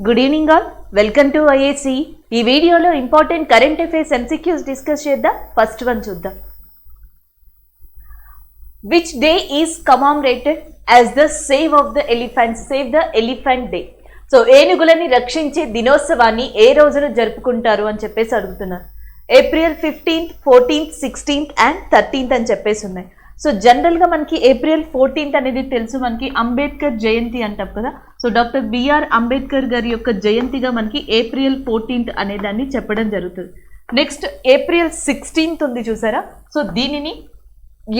Good evening all, welcome to IAC. ఈ వీడియోలో important current affairs MCQs discuss చేద్దాం. First one చూద్దాం. Which day is commemorated as the save the elephant day? So ఏనుగులని రక్షించే దినోత్సవాన్ని ఏ రోజున జరుపుకుంటారు అని చెప్పేసి అడుగుతున్నారు. April 15th, 14th, 16th and 13th అని చెప్పేసి ఉన్నాయి. సో జనరల్గా మనకి ఏప్రిల్ 14th అనేది తెలుసు, మనకి అంబేద్కర్ జయంతి అంటాం కదా. సో డాక్టర్ బిఆర్ అంబేద్కర్ గారి యొక్క జయంతిగా మనకి ఏప్రిల్ 14th అనే దాన్ని చెప్పడం జరుగుతుంది. నెక్స్ట్ ఏప్రిల్ 16th ఉంది చూసారా. సో దీనిని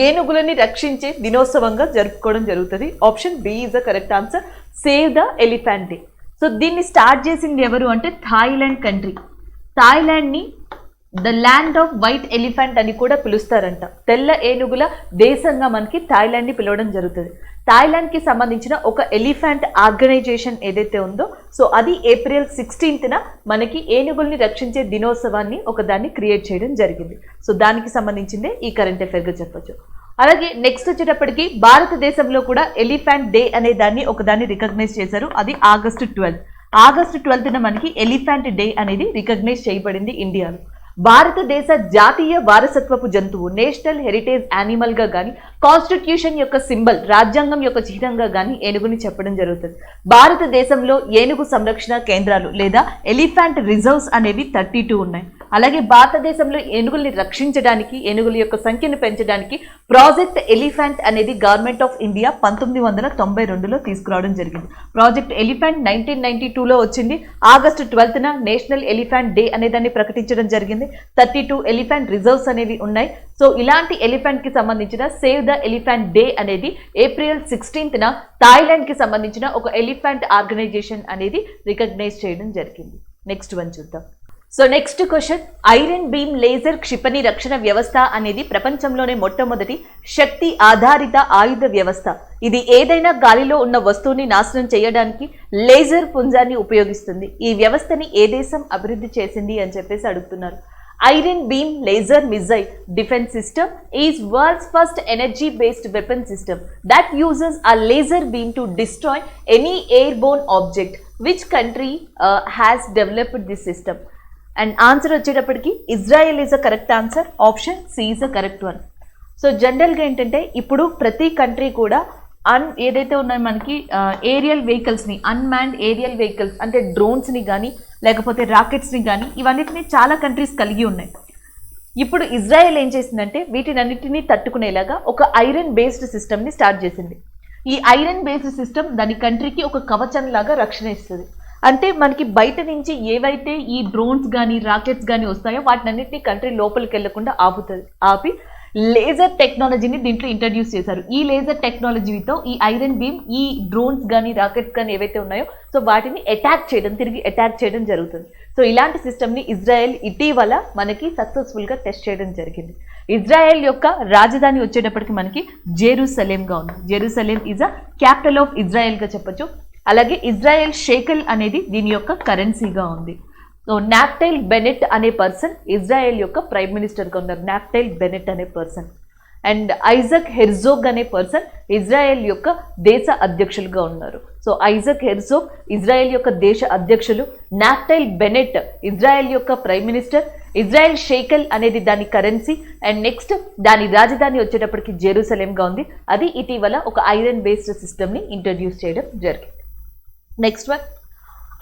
ఏనుగులని రక్షించే దినోత్సవంగా జరుపుకోవడం జరుగుతుంది. Option B is the correct answer, save the elephant day. So దీన్ని స్టార్ట్ చేసింది ఎవరు అంటే థాయిలాండ్ కంట్రీ. థాయిలాండ్ని the land of white elephant అని కూడా పిలుస్తారంట. తెల్ల ఏనుగుల దేశంగా మనకి థాయిలాండ్ని పిలవడం జరుగుతుంది. థాయిలాండ్కి సంబంధించిన ఒక ఎలిఫెంట్ ఆర్గనైజేషన్ ఏదైతే ఉందో, సో అది ఏప్రిల్ 16th మనకి ఏనుగుల్ని రక్షించే దినోత్సవాన్ని ఒకదాన్ని క్రియేట్ చేయడం జరిగింది. సో దానికి సంబంధించిందే ఈ కరెంట్ అఫైర్గా చెప్పొచ్చు. అలాగే నెక్స్ట్ వచ్చేటప్పటికి భారతదేశంలో కూడా ఎలిఫెంట్ డే అనే దాన్ని ఒకదాన్ని రికగ్నైజ్ చేశారు. అది ఆగస్టు 12th మనకి ఎలిఫెంట్ డే అనేది రికగ్నైజ్ చేయబడింది ఇండియాలో. భారతదేశ జాతీయ వారసత్వపు జంతువు, నేషనల్ హెరిటేజ్ యానిమల్ గా కానీ, కాన్స్టిట్యూషన్ యొక్క సింబల్, రాజ్యాంగం యొక్క చిహ్నంగా కానీ ఏనుగుని చెప్పడం జరుగుతుంది. భారతదేశంలో ఏనుగు సంరక్షణ కేంద్రాలు లేదా ఎలిఫెంట్ రిజర్వ్స్ అనేవి 32 ఉన్నాయి. అలాగే భారతదేశంలో ఏనుగుల్ని రక్షించడానికి, ఏనుగుల యొక్క సంఖ్యను పెంచడానికి ప్రాజెక్ట్ ఎలిఫెంట్ అనేది గవర్నమెంట్ ఆఫ్ ఇండియా 1992లో తీసుకురావడం జరిగింది. ప్రాజెక్ట్ ఎలిఫెంట్ 1992లో వచ్చింది. August 12th national elephant day అనే దాన్ని ప్రకటించడం జరిగింది. 32 ఎలిఫెంట్ రిజర్వ్స్ అనేవి ఉన్నాయి. సో ఇలాంటి ఎలిఫెంట్ కి సంబంధించిన సేవ్ ద ఎలిఫెంట్ డే అనేది ఏప్రిల్ 16th థాయిలాండ్ కి సంబంధించిన ఒక ఎలిఫెంట్ ఆర్గనైజేషన్ అనేది రికగ్నైజ్ చేయడం జరిగింది. నెక్స్ట్ వన్ చూద్దాం. So next question, iron Beam laser క్షిపణి రక్షణ వ్యవస్థ అనేది ప్రపంచంలోనే మొట్టమొదటి శక్తి ఆధారిత ఆయుధ వ్యవస్థ. ఇది ఏదైనా గాలిలో ఉన్న వస్తువుని నాశనం చేయడానికి లేజర్ పుంజాన్ని ఉపయోగిస్తుంది. ఈ వ్యవస్థని ఏ దేశం అభివృద్ధి చేసింది అని చెప్పేసి అడుగుతున్నారు. Iron Beam laser missile defence system is world's first energy based weapon system that uses a laser beam to destroy any airborne object. Which country has developed this system? And answer వచ్చేటప్పటికి Israel is a correct answer. Option C is a correct one. So జనరల్గా ఏంటంటే ఇప్పుడు ప్రతి country కూడా ఏదైతే ఉన్నాయో మనకి aerial వెహికల్స్ని, అన్మాన్డ్ ఏరియల్ వెహికల్స్ అంటే డ్రోన్స్ని కానీ లేకపోతే రాకెట్స్ని కానీ ఇవన్నిటిని చాలా కంట్రీస్ కలిగి ఉన్నాయి. ఇప్పుడు ఇజ్రాయెల్ ఏం చేసిందంటే వీటినన్నిటినీ తట్టుకునేలాగా ఒక ఐరన్ బేస్డ్ సిస్టమ్ని స్టార్ట్ చేసింది. ఈ ఐరన్ బేస్డ్ సిస్టమ్ దాని కంట్రీకి ఒక కవచం లాగా రక్షణ ఇస్తుంది. అంటే మనకి బయట నుంచి ఏవైతే ఈ డ్రోన్స్ కానీ రాకెట్స్ కానీ వస్తాయో వాటినన్నింటినీ కంట్రీ లోపలికి వెళ్లకుండా ఆపి లేజర్ టెక్నాలజీని దీంట్లో ఇంట్రడ్యూస్ చేశారు. ఈ లేజర్ టెక్నాలజీతో ఈ ఐరన్ బీమ్ ఈ డ్రోన్స్ కానీ రాకెట్స్ కానీ ఏవైతే ఉన్నాయో సో వాటిని తిరిగి అటాక్ చేయడం జరుగుతుంది. సో ఇలాంటి సిస్టమ్ని ఇజ్రాయెల్ ఇటీవల మనకి సక్సెస్ఫుల్గా టెస్ట్ చేయడం జరిగింది. ఇజ్రాయెల్ యొక్క రాజధాని వచ్చేటప్పటికి మనకి జెరూసలేంగా ఉంది. Jerusalem is a capital of ఇజ్రాయెల్గా చెప్పొచ్చు. అలాగే ఇజ్రాయెల్ షేకెల్ అనేది దీని యొక్క కరెన్సీగా ఉంది. సో నాఫ్టైల్ బెనెట్ అనే పర్సన్ ఇజ్రాయెల్ యొక్క ప్రైమ్ మినిస్టర్గా ఉన్నారు. నాఫ్టైల్ బెనెట్ అనే పర్సన్. అండ్ ఐజక్ హెర్జోగ్ అనే పర్సన్ ఇజ్రాయెల్ యొక్క దేశ అధ్యక్షులుగా ఉన్నారు. సో ఐజక్ హెర్జోగ్ ఇజ్రాయెల్ యొక్క దేశ అధ్యక్షులు, నాఫ్టైల్ బెనెట్ ఇజ్రాయెల్ యొక్క ప్రైమ్ మినిస్టర్, ఇజ్రాయెల్ షేకెల్ అనేది దాని కరెన్సీ. అండ్ నెక్స్ట్ దాని రాజధాని వచ్చేటప్పటికి జెరూసలేంగా ఉంది. అది ఇటీవల ఒక ఐరన్ బేస్డ్ సిస్టమ్ని ఇంట్రడ్యూస్ చేయడం జరిగింది. నెక్స్ట్ వన్,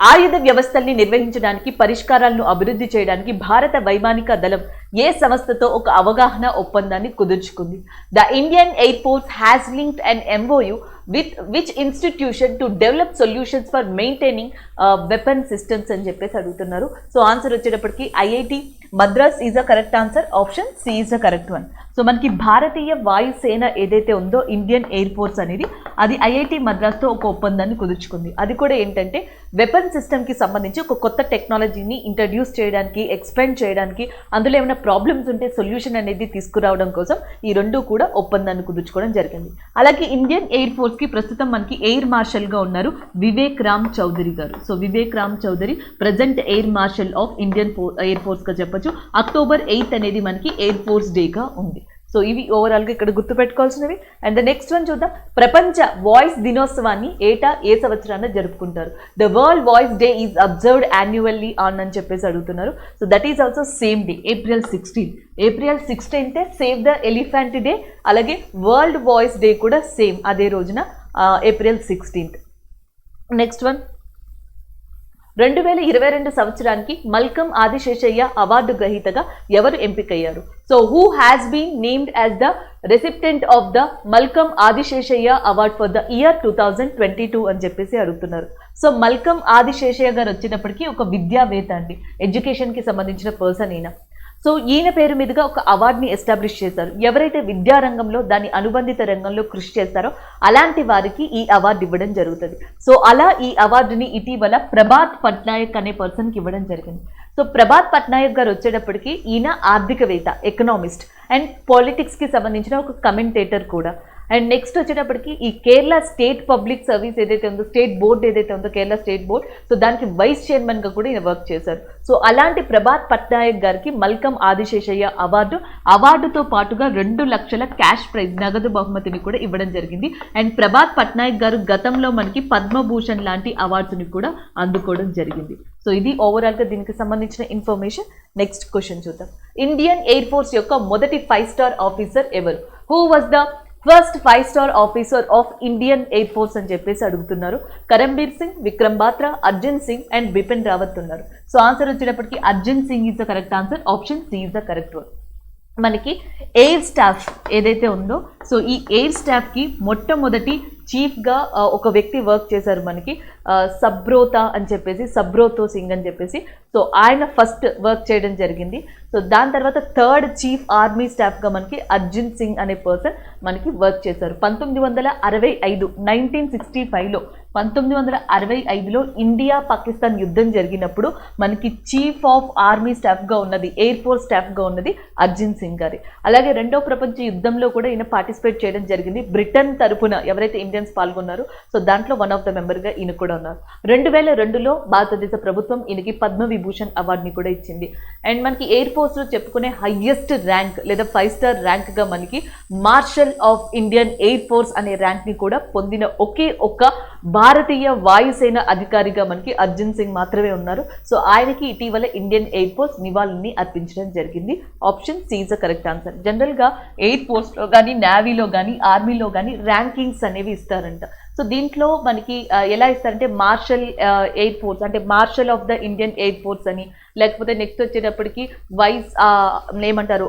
ఆయుధ వ్యవస్థల్ని నిర్వహించడానికి, పరిష్కారాలను అభివృద్ధి చేయడానికి భారత వైమానిక దళం ఏ సంస్థతో ఒక అవగాహన ఒప్పందాన్ని కుదుర్చుకుంది? The Indian air Force has linked an MOU with which institution to develop solutions for maintaining weapon systems అని చెప్పేసి అడుగుతున్నారు. సో ఆన్సర్ వచ్చేటప్పటికి IIT Madras is a correct answer. Option C is a correct one. So మనకి భారతీయ వాయుసేన ఏదైతే ఉందో Indian air force అనేది అది IIT మద్రాస్తో ఒక ఒప్పందాన్ని కుదుర్చుకుంది. అది కూడా ఏంటంటే వెపన్ సిస్టమ్కి సంబంధించి ఒక కొత్త టెక్నాలజీని ఇంట్రడ్యూస్ చేయడానికి, ఎక్స్పెండ్ చేయడానికి, అందులో ఏమైనా ప్రాబ్లమ్స్ ఉంటే సొల్యూషన్ అనేది తీసుకురావడం కోసం ఈ రెండు కూడా ఒప్పందాన్ని కుదుర్చుకోవడం జరిగింది. అలాగే ఇండియన్ ఎయిర్ ఫోర్స్కి ప్రస్తుతం మనకి ఎయిర్ మార్షల్గా ఉన్నారు వివేక్ రామ్ చౌదరి గారు. So Vivek Ram Chaudhari present air marshal of Indian air ఫోర్స్గా చెప్పొచ్చు. అక్టోబర్ 8th అనేది మనకి ఎయిర్ ఫోర్స్ డేగా ఉంది. సో ఇవి ఓవరాల్గా ఇక్కడ గుర్తుపెట్టుకోవాల్సినవి. అండ్ ద నెక్స్ట్ వన్ చూద్దాం. ప్రపంచ వాయిస్ దినోత్సవాన్ని ఏటా ఏ సంవత్సరాన జరుపుకుంటారు? The world voice day is observed annually on అని చెప్పేసి అడుగుతున్నారు. So that is also same day, April 16. April 16 save the elephant day. అలాగే వరల్డ్ వాయిస్ డే కూడా సేమ్ అదే రోజున April 16. Next one. 2022 సంవత్సరానికి మల్కమ్ ఆదిశేషయ్య అవార్డు గ్రహీతగా ఎవరు ఎంపికయ్యారు? So who has been named as the recipient of the Malcolm Adiseshiah award for the year 2022 అని చెప్పేసి అడుగుతున్నారు. సో మల్కమ్ ఆదిశేషయ్య గారు వచ్చినప్పటికీ ఒక విద్యావేత్త అండి, ఎడ్యుకేషన్కి సంబంధించిన పర్సన్ ఈయన. సో ఈయన పేరు మీదుగా ఒక అవార్డుని ఎస్టాబ్లిష్ చేశారు. ఎవరైతే విద్యారంగంలో దాని అనుబంధిత రంగంలో కృషి చేస్తారో అలాంటి వారికి ఈ అవార్డు ఇవ్వడం జరుగుతుంది. సో అలా ఈ అవార్డుని ఇటీవల ప్రభాత్ పట్నాయక్ అనే పర్సన్కి ఇవ్వడం జరిగింది. సో ప్రభాత్ పట్నాయక్ గారు వచ్చేటప్పటికి ఈయన ఆర్థికవేత్త, ఎకనామిస్ట్ అండ్ పాలిటిక్స్కి సంబంధించిన ఒక కమెంటేటర్ కూడా. అండ్ నెక్స్ట్ వచ్చేటప్పటికి ఈ కేరళ స్టేట్ పబ్లిక్ సర్వీస్ ఏదైతే ఉందో, స్టేట్ బోర్డ్ ఏదైతే ఉందో, కేరళ స్టేట్ బోర్డ్, సో దానికి వైస్ చైర్మన్గా కూడా ఈయన వర్క్ చేశారు. సో అలాంటి ప్రభాత్ పట్నాయక్ గారికి మల్కమ్ ఆదిశేషయ్య అవార్డుతో పాటుగా 2 లక్షల క్యాష్ ప్రైజ్, నగదు బహుమతిని కూడా ఇవ్వడం జరిగింది. అండ్ ప్రభాత్ పట్నాయక్ గారు గతంలో మనకి పద్మభూషణ్ లాంటి అవార్డ్స్ని కూడా అందుకోవడం జరిగింది. సో ఇది ఓవరాల్గా దీనికి సంబంధించిన ఇన్ఫర్మేషన్. నెక్స్ట్ క్వశ్చన్ చూద్దాం. ఇండియన్ ఎయిర్ ఫోర్స్ యొక్క మొదటి 5-స్టార్ ఆఫీసర్ ఎవరు? హూ వాజ్ ద ఫస్ట్ 5-స్టార్ officer of Indian air force అని చెప్పేసి అడుగుతున్నారు. కరంబీర్ సింగ్, విక్రమ్ బాత్రా, అర్జున్ సింగ్ అండ్ బిపిన్ రావత్ ఉన్నారు. సో ఆన్సర్ వచ్చేటప్పటికి Arjun Singh is the correct answer. Option C is the correct one. మనకి ఎయిర్ స్టాఫ్ ఏదైతే ఉందో, సో ఈ ఎయిర్ స్టాఫ్కి మొట్టమొదటి చీఫ్గా ఒక వ్యక్తి వర్క్ చేశారు మనకి, సబ్రోతా అని చెప్పేసి, సబ్రోతో సింగ్ అని చెప్పేసి. సో ఆయన ఫస్ట్ వర్క్ చేయడం జరిగింది. సో దాని తర్వాత 3rd చీఫ్ ఆర్మీ స్టాఫ్గా మనకి అర్జున్ సింగ్ అనే పర్సన్ మనకి వర్క్ చేశారు. 1965 1965లో 1965లో ఇండియా పాకిస్తాన్ యుద్ధం జరిగినప్పుడు మనకి చీఫ్ ఆఫ్ ఆర్మీ స్టాఫ్గా ఉన్నది, ఎయిర్ ఫోర్స్ స్టాఫ్గా ఉన్నది అర్జున్ సింగ్ గారి. అలాగే 2వ ప్రపంచ యుద్ధంలో కూడా ఈయన పార్టిసిపేట్ చేయడం జరిగింది. బ్రిటన్ తరపున ఎవరైతే ఇండియన్స్ పాల్గొన్నారో సో దాంట్లో వన్ ఆఫ్ ద మెంబర్గా ఈయన కూడా ఉన్నారు. 2002లో భారతదేశ ప్రభుత్వం ఈయనకి పద్మవిభూషణ్ అవార్డుని కూడా ఇచ్చింది. అండ్ మనకి ఎయిర్ ఫోర్స్లో చెప్పుకునే హైయెస్ట్ ర్యాంక్ లేదా 5-స్టార్ ర్యాంక్గా మనకి marshal of Indian air force అనే ర్యాంక్ని కూడా పొందిన ఒకే ఒక్క భారతీయ వాయుసేన అధికారిగా మనకి అర్జున్ సింగ్ మాత్రమే ఉన్నారు. సో ఆయనకి ఇటీవల ఇండియన్ ఎయిర్ ఫోర్స్ నివాళుల్ని అర్పించడం జరిగింది. Option C is the correct answer. జనరల్గా ఎయిర్ ఫోర్స్లో కానీ, నేవీలో కానీ, ఆర్మీలో కానీ ర్యాంకింగ్స్ అనేవి ఇస్తారంట. సో దీంట్లో మనకి ఎలా ఇస్తారంటే మార్షల్ ఎయిర్ ఫోర్స్ అంటే marshal of the Indian air force అని, లేకపోతే నెక్స్ట్ వచ్చేటప్పటికి వైస్ ఏమంటారు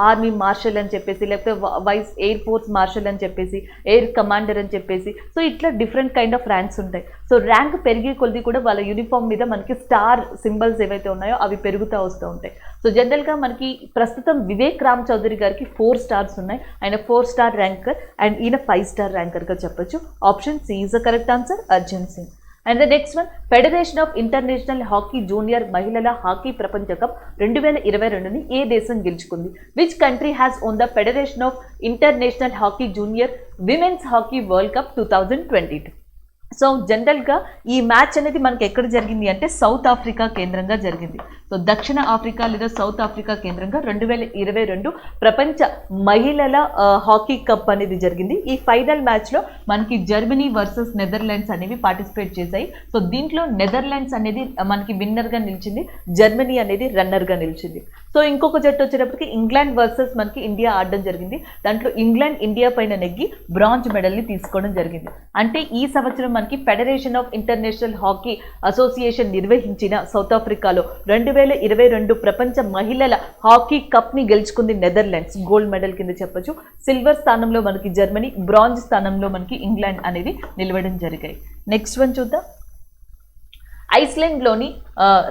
ఆర్మీ మార్షల్ అని చెప్పేసి, లేకపోతే వైస్ ఎయిర్ ఫోర్స్ మార్షల్ అని చెప్పేసి, ఎయిర్ కమాండర్ అని చెప్పేసి. సో ఇట్లా డిఫరెంట్ కైండ్ ఆఫ్ ర్యాంక్స్ ఉంటాయి. సో ర్యాంక్ పెరిగే కొద్ది కూడా వాళ్ళ యూనిఫామ్ మీద మనకి స్టార్ సింబల్స్ ఏవైతే ఉన్నాయో అవి పెరుగుతూ వస్తూ ఉంటాయి. సో జనరల్గా మనకి ప్రస్తుతం వివేక్ రామ్ చౌదరి గారికి 4 స్టార్స్ ఉన్నాయి. ఆయన 4-స్టార్ ర్యాంకర్ అండ్ ఈయన 5-స్టార్ ర్యాంకర్గా చెప్పొచ్చు. Option C is the correct answer, Arjun Singh. And the next one. Federation of international hockey junior మహిళల హాకీ ప్రపంచ కప్ 2022ని ఏ దేశం గెలుచుకుంది? Which country has won the federation of international hockey junior women's hockey world cup 2022? So జనరల్గా ఈ match అనేది మనకి ఎక్కడ జరిగింది అంటే సౌత్ ఆఫ్రికా కేంద్రంగా జరిగింది. సో దక్షిణ ఆఫ్రికా లేదా సౌత్ ఆఫ్రికా కేంద్రంగా 2022 ప్రపంచ మహిళల హాకీ కప్ అనేది జరిగింది. ఈ ఫైనల్ మ్యాచ్లో మనకి జర్మనీ వర్సెస్ నెదర్లాండ్స్ అనేవి పార్టిసిపేట్ చేశాయి. సో దీంట్లో నెదర్లాండ్స్ అనేది మనకి విన్నర్గా నిలిచింది, జర్మనీ అనేది రన్నర్గా నిలిచింది. సో ఇంకొక జట్టు వచ్చేటప్పటికి ఇంగ్లాండ్ వర్సెస్ మనకి ఇండియా ఆడడం జరిగింది. దాంట్లో ఇంగ్లాండ్ ఇండియా పైన నెగ్గి బ్రాంజ్ మెడల్ని తీసుకోవడం జరిగింది. అంటే ఈ సంవత్సరం మనకి federation of international hockey association నిర్వహించిన సౌత్ ఆఫ్రికాలో 2022 ప్రపంచ మహిళల హాకీ కప్ ని గెలుచుకుంది నెదర్లాండ్స్, గోల్డ్ మెడల్ కింద చెప్పొచ్చు. సిల్వర్ స్థానంలో మనకి జర్మనీ, బ్రాంజ్ స్థానంలో మనకి ఇంగ్లాండ్ అనేది నిలవడం జరిగాయి. నెక్స్ట్ వన్ చూద్దాం. ఐస్లాండ్లోని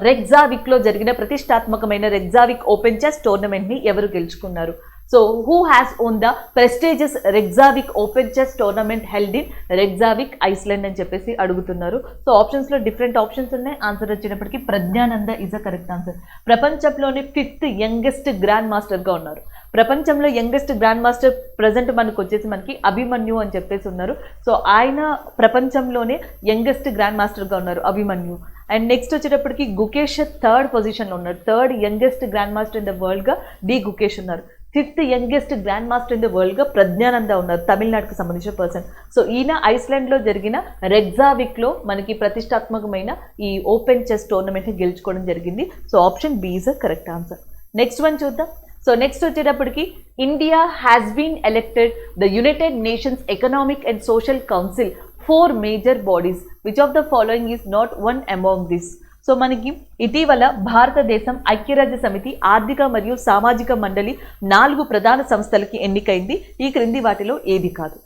రెగ్జావిక్లో జరిగిన ప్రతిష్టాత్మకమైన రెగ్జావిక్ ఓపెన్ చెస్ టోర్నమెంట్ని ఎవరు గెలుచుకున్నారు? So who has won the prestigious Reykjavik Open chess tournament held in Reykjavik Iceland అని చెప్పేసి అడుగుతున్నారు. సో ఆప్షన్స్లో డిఫరెంట్ ఆప్షన్స్ ఉన్నాయి. ఆన్సర్ వచ్చినప్పటికీ Praggnanandhaa is a correct answer. ప్రపంచంలోని 5th యంగెస్ట్ గ్రాండ్ మాస్టర్గా ఉన్నారు. ప్రపంచంలో యంగెస్ట్ గ్రాండ్ మాస్టర్ ప్రజెంట్ మనకు వచ్చేసి మనకి అభిమన్యు అని చెప్పేసి ఉన్నారు. సో ఆయన ప్రపంచంలోనే యంగెస్ట్ గ్రాండ్ మాస్టర్గా ఉన్నారు అభిమన్యు. అండ్ నెక్స్ట్ వచ్చేటప్పటికి గుకేష్ 3rd పొజిషన్లో ఉన్నారు. 3rd youngest grandmaster in the వరల్డ్గా డి గుకేష్ ఉన్నారు. 5th youngest grandmaster in the వరల్డ్గా ప్రజ్ఞానంద ఉన్నారు, తమిళనాడుకు సంబంధించిన పర్సన్. సో ఈయన ఐస్లాండ్లో జరిగిన రెగ్జావిక్లో మనకి ప్రతిష్టాత్మకమైన ఈ ఓపెన్ చెస్ టోర్నమెంట్ని గెలుచుకోవడం జరిగింది. So option B is a correct answer. Next one చూద్దాం. సో నెక్స్ట్ వచ్చేటప్పటికి India has been elected the United Nations economic and social council 4 major bodies, which of the following is not one among this. So మనకి ఇటీవల భారతదేశం ఐక్యరాజ్య సమితి ఆర్థిక మరియు సామాజిక మండలి 4 ప్రధాన సంస్థలకి ఎన్నికైంది. ఈ క్రింది వాటిలో ఏది కాదు.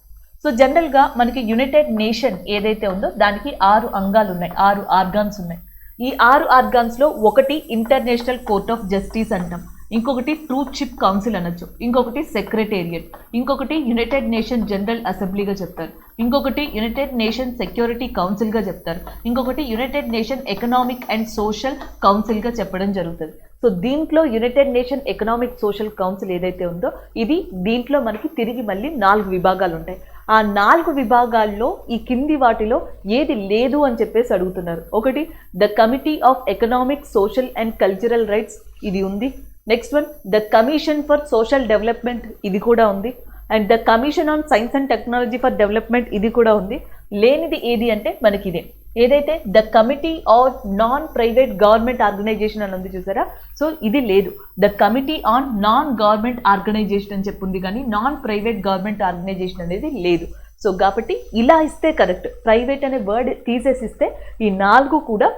సో జనరల్గా మనకి యునైటెడ్ నేషన్ ఏదైతే ఉందో దానికి 6 అంగాలు ఉన్నాయి, 6 ఆర్గాన్స్ ఉన్నాయి. ఈ 6 ఆర్గాన్స్లో ఒకటి ఇంటర్నేషనల్ కోర్ట్ ఆఫ్ జస్టిస్ అంటాం, ఇంకొకటి ట్రూత్ షిప్ కౌన్సిల్ అనొచ్చు, ఇంకొకటి సెక్రటేరియట్, ఇంకొకటి యునైటెడ్ నేషన్ జనరల్ అసెంబ్లీగా చెప్తారు, ఇంకొకటి యునైటెడ్ నేషన్ సెక్యూరిటీ కౌన్సిల్గా చెప్తారు, ఇంకొకటి United Nation economic and social కౌన్సిల్గా చెప్పడం జరుగుతుంది. సో దీంట్లో United Nation economic social council ఏదైతే ఉందో ఇది దీంట్లో మనకి తిరిగి మళ్ళీ 4 విభాగాలు ఉంటాయి. ఆ 4 విభాగాల్లో ఈ కింది వాటిలో ఏది లేదు అని చెప్పేసి అడుగుతున్నారు. ఒకటి the committee of economic social and cultural rights, ఇది ఉంది. Next one the commission for social development, ఇది కూడా ఉంది. And the commission on science and technology for development, ఇది కూడా ఉంది. లేనిది ఏది అంటే మనకి ఇదే, ఏదైతే the committee on non private government organization అని ఉంది చూసారా, సో ఇది లేదు. The committee on non government organization అని చెప్పుంది కానీ నాన్ ప్రైవేట్ గవర్నమెంట్ ఆర్గనైజేషన్ అనేది లేదు. సో కాబట్టి ఇలా ఇస్తే కరెక్ట్, ప్రైవేట్ అనే వర్డ్ తీసేసిస్తే ఈ 4 కూడా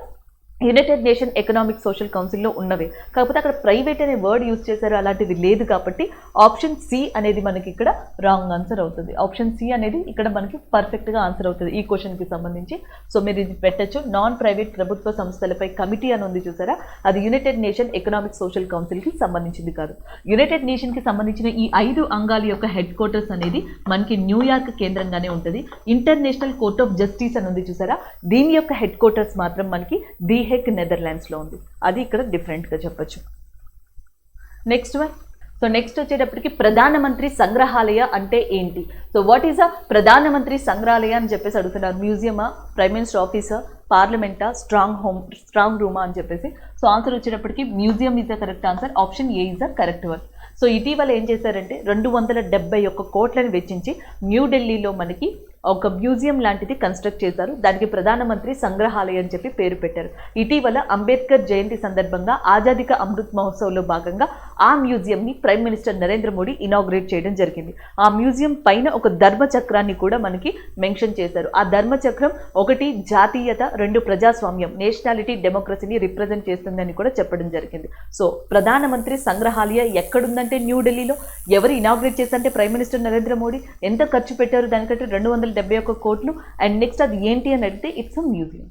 యునైటెడ్ నేషన్ ఎకనామిక్ సోషల్ కౌన్సిల్లో ఉన్నవే, కాకపోతే అక్కడ ప్రైవేట్ అనే వర్డ్ యూజ్ చేశారు, అలాంటిది లేదు. కాబట్టి ఆప్షన్ సి అనేది మనకి ఇక్కడ రాంగ్ ఆన్సర్ అవుతుంది. ఆప్షన్ సి అనేది ఇక్కడ మనకి పర్ఫెక్ట్గా ఆన్సర్ అవుతుంది ఈ క్వశ్చన్కి సంబంధించి. సో మీరు ఇది పెట్టచ్చు, నాన్ ప్రైవేట్ ప్రభుత్వ సంస్థలపై కమిటీ అని ఉంది చూసారా, అది యునైటెడ్ నేషన్ ఎకనామిక్ సోషల్ కౌన్సిల్కి సంబంధించింది కాదు. యునైటెడ్ నేషన్కి సంబంధించిన ఈ 5 అంగాల యొక్క హెడ్ క్వార్టర్స్ అనేది మనకి న్యూయార్క్ కేంద్రంగానే ఉంటుంది. ఇంటర్నేషనల్ కోర్ట్ ఆఫ్ జస్టిస్ అని ఉంది చూసారా, దీని యొక్క హెడ్ క్వార్టర్స్ మాత్రం మనకి ది హెగ్ నెదర్లాండ్స్లో ఉంది, అది ఇక్కడ డిఫరెంట్గా చెప్పచ్చు. Next one. సో నెక్స్ట్ వచ్చేటప్పటికి ప్రధానమంత్రి సంగ్రహాలయ అంటే ఏంటి? సో వాట్ ఈస్ అ ప్రధానమంత్రి సంగ్రహాలయ అని చెప్పేసి అడుగుతున్నారు. మ్యూజియమా, ప్రైమ్ మినిస్టర్ ఆఫీసా, పార్లమెంటా, స్ట్రాంగ్ రూమా అని చెప్పేసి. సో ఆన్సర్ వచ్చేటప్పటికి museum is the correct answer. Option A is the correct one. So ఇటీవల ఏం చేశారంటే 271 కోట్లను వెచ్చించి న్యూఢిల్లీలో మనకి ఒక మ్యూజియం లాంటిది కన్స్ట్రక్ట్ చేశారు, దానికి ప్రధానమంత్రి సంగ్రహాలయం అని చెప్పి పేరు పెట్టారు. ఇటీవల అంబేద్కర్ జయంతి సందర్భంగా ఆజాదీ కా అమృత్ మహోత్సవ్లో భాగంగా ఆ మ్యూజియంని prime minister Narendra Modi inaugurate చేయడం జరిగింది. ఆ మ్యూజియం పైన ఒక ధర్మచక్రాన్ని కూడా మనకి మెన్షన్ చేశారు. ఆ ధర్మచక్రం ఒకటి జాతీయత, 2 ప్రజాస్వామ్యం, నేషనాలిటీ, డెమోక్రసీని రిప్రజెంట్ చేస్తుందని కూడా చెప్పడం జరిగింది. సో ప్రధానమంత్రి సంగ్రహాలయ ఎక్కడుందంటే న్యూఢిల్లీలో. ఎవరు ఇనాగ్రేట్ చేశారంటే ప్రైమ్ మినిస్టర్ నరేంద్ర మోడీ. ఎంత ఖర్చు పెట్టారు దానికంటే 271 కోట్లు. అండ్ నెక్స్ట్ అది ఏంటి అని అడిగితే it's a museum.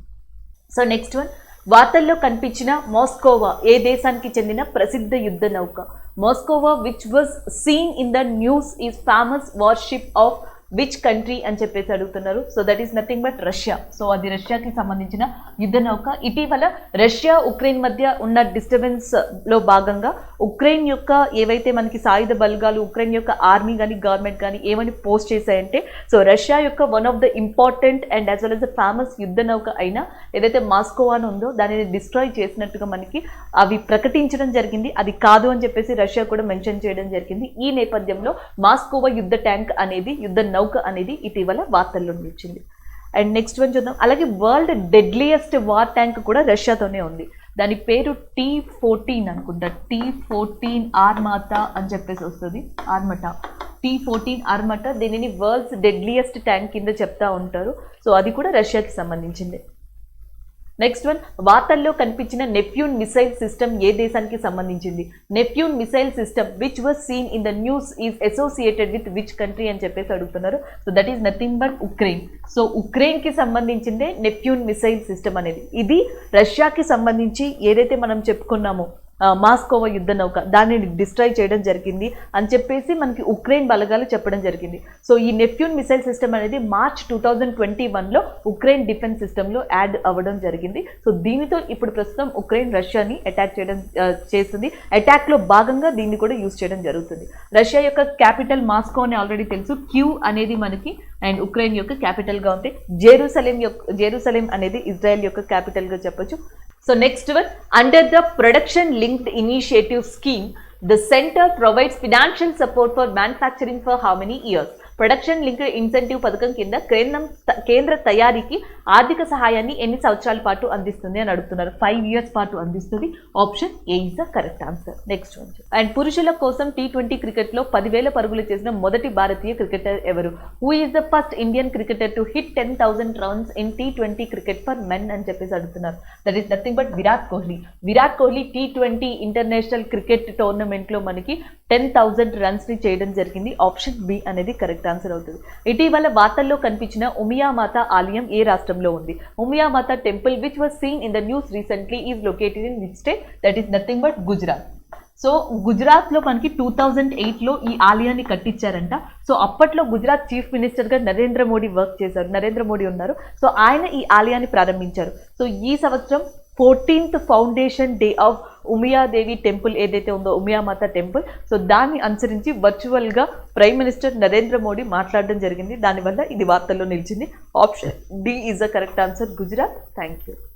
So next one, వార్తల్లో కనిపించిన మోస్కోవా ఏ దేశానికి చెందిన ప్రసిద్ధ యుద్ధ నౌక? Moskva which was seen in the news is famous warship of which country అని చెప్పేసి అడుగుతున్నారు. So that is nothing but Russia. So అది రష్యాకి సంబంధించిన యుద్ధ నౌక. ఇటీవల రష్యా ఉక్రెయిన్ మధ్య ఉన్న డిస్టర్బెన్స్లో భాగంగా ఉక్రెయిన్ యొక్క ఏవైతే మనకి సాయుధ బలగాలు, ఉక్రెయిన్ యొక్క ఆర్మీ కానీ గవర్నమెంట్ కానీ ఏమని పోస్ట్ చేశాయంటే, సో రష్యా యొక్క one of the important and as well as the famous యుద్ధ నౌక అయిన ఏదైతే మాస్కోవా అని ఉందో దానిని డిస్ట్రాయ్ చేసినట్టుగా మనకి అవి ప్రకటించడం జరిగింది. అది కాదు అని చెప్పేసి రష్యా కూడా మెన్షన్ చేయడం జరిగింది. ఈ నేపథ్యంలో మాస్కోవా యుద్ధ ట్యాంక్ అనేది, యుద్ధ నౌక అనేది ఇటీవల వార్తల్లో నిలిచింది. అండ్ నెక్స్ట్ వన్ చూద్దాం. అలాగే వరల్డ్ డెడ్లియెస్ట్ వార్ ట్యాంక్ కూడా రష్యాతోనే ఉంది. దాని పేరు T-14 అనుకుంటా, T-14 ఆర్మాటా అని చెప్పేసి వస్తుంది. ఆర్మటా, T-14 ఆర్మటా. దీనిని వరల్డ్స్ డెడ్లియెస్ట్ ట్యాంక్ కింద చెప్తా ఉంటారు. సో అది కూడా రష్యాకి సంబంధించింది. నెక్స్ట్ వన్, వార్తల్లో కనిపించిన నెప్ట్యూన్ మిసైల్ సిస్టమ్ ఏ దేశానికి సంబంధించింది? Neptune missile system which was seen in the news is associated with which country అని చెప్పేసి అడుగుతున్నారు. So that is nothing but Ukraine. So ఉక్రెయిన్కి సంబంధించిందే నెప్ట్యూన్ మిసైల్ సిస్టమ్ అనేది. ఇది రష్యాకి సంబంధించి ఏదైతే మనం చెప్పుకున్నామో మాస్కోవా యుద్ధ నౌక, దానిని డిస్ట్రాయ్ చేయడం జరిగింది అని చెప్పేసి మనకి ఉక్రెయిన్ బలగాలు చెప్పడం జరిగింది. సో ఈ నెప్ట్యూన్ మిసైల్ సిస్టమ్ అనేది మార్చ్ 2021లో ఉక్రెయిన్ డిఫెన్స్ సిస్టంలో యాడ్ అవ్వడం జరిగింది. సో దీనితో ఇప్పుడు ప్రస్తుతం ఉక్రెయిన్ రష్యాని అటాక్ చేయడం చేస్తుంది. అటాక్లో భాగంగా దీన్ని కూడా యూజ్ చేయడం జరుగుతుంది. రష్యా యొక్క క్యాపిటల్ మాస్కో అని ఆల్రెడీ తెలుసు. క్యూ అనేది మనకి అండ్ ఉక్రెయిన్ యొక్క క్యాపిటల్గా ఉంది. జెరూసలేం అనేది ఇజ్రాయెల్ యొక్క క్యాపిటల్గా చెప్పొచ్చు. So next one, under the production linked initiative scheme, The center provides financial support for manufacturing for how many years? Production linked incentive పథకం కింద కేంద్ర తయారీకి ఆర్థిక సహాయాన్ని ఎన్ని సంవత్సరాల పాటు అందిస్తుంది అని అడుగుతున్నారు. 5 years పాటు అందిస్తుంది. Option A is the correct answer. Next one. And పురుషుల కోసం T20 క్రికెట్ లో 10,000 పరుగులు చేసిన మొదటి భారతీయ క్రికెటర్ ఎవరు? Who is the first Indian cricketer to hit 10,000 runs in T20 cricket for men అని చెప్పేసి అడుగుతున్నారు. That is nothing but Virat Kohli. Virat Kohli T20 international cricket tournament లో మనకి 10,000 runs ని చేయడం జరిగింది. ఆప్షన్ బి అనేది కరెక్ట్ ఆన్సర్ అవుతుంది. ఇటీవల వార్తల్లో కనిపించిన ఉమియామాత ఆలయం ఏ రాష్ట్రంలో ఉంది? Umiyamata temple which was seen in the news recently is located in which state? That is nothing but Gujarat. So గుజరాత్లో మనకి 2008లో ఈ ఆలయాన్ని కట్టించారంట. సో అప్పట్లో గుజరాత్ చీఫ్ మినిస్టర్గా నరేంద్ర మోడీ వర్క్ చేశారు. నరేంద్ర మోడీ ఉన్నారు. సో ఆయన ఈ ఆలయాన్ని ప్రారంభించారు. సో ఈ సంవత్సరం 14th foundation day of Umiyadevi temple ఏదైతే ఉందో ఉమియామాత టెంపుల్, సో దాన్ని అనుసరించి వర్చువల్గా ప్రైమ్ మినిస్టర్ నరేంద్ర మోడీ మాట్లాడడం జరిగింది. దానివల్ల ఇది వార్తల్లో నిలిచింది. Option D is the correct answer, Gujarat. Thank you.